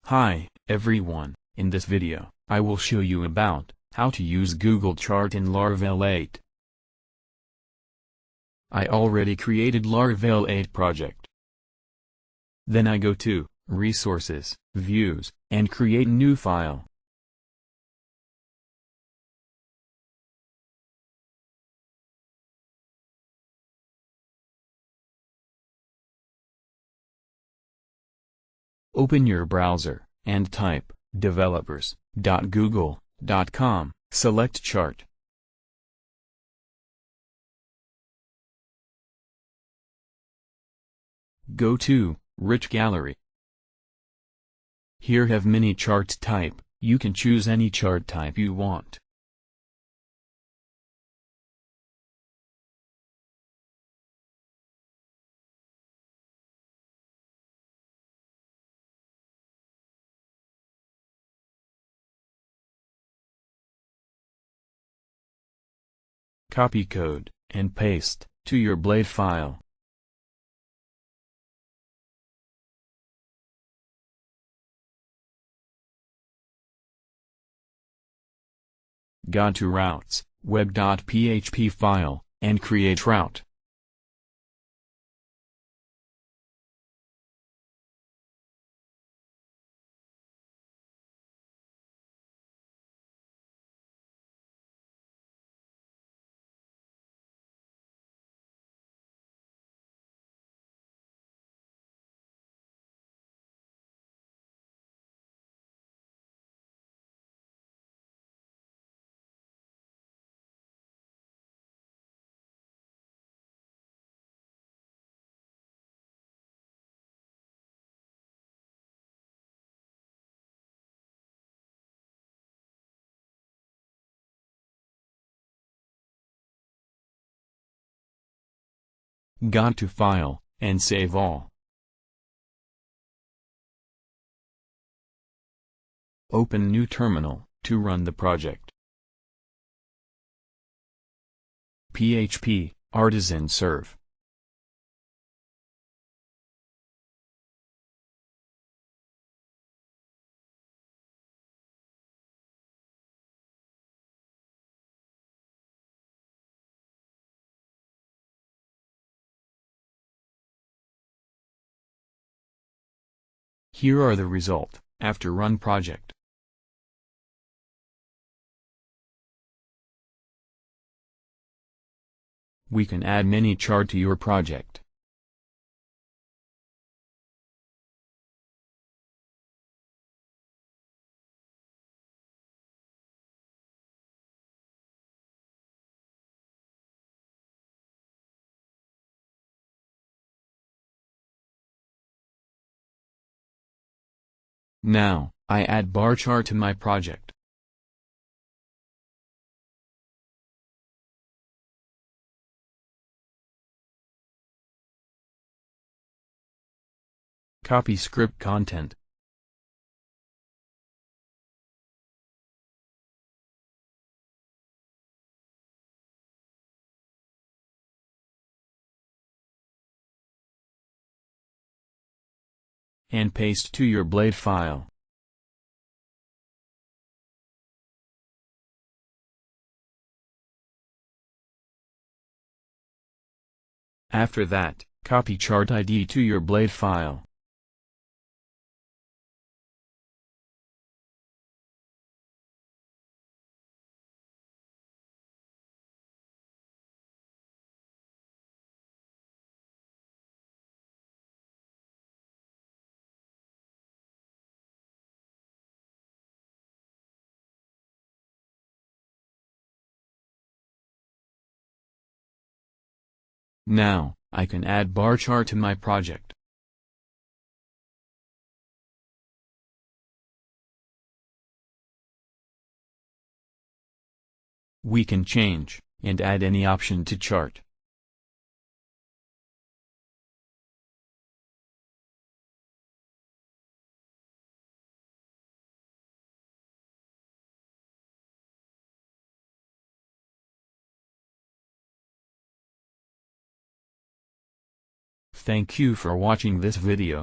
Hi, everyone. In this video, I will show you about how to use Google Chart in Laravel 8. I already created Laravel 8 project. Then I go to Resources, Views, and create new file. Open your browser, and type developers.google.com, select Chart. Go to Rich Gallery. Here have many chart type, you can choose any chart type you want. Copy code, and paste to your blade file. Go to Routes, web.php file, and create route. Go to File, and Save All. Open new terminal, to run the project. PHP, Artisan Serve. Here are the result, after run project. We can add many chart to your project. Now, I add bar chart to my project. Copy script content. And paste to your blade file. After that, copy chart ID to your blade file. Now, I can add bar chart to my project. We can change, and add any option to chart. Thank you for watching this video.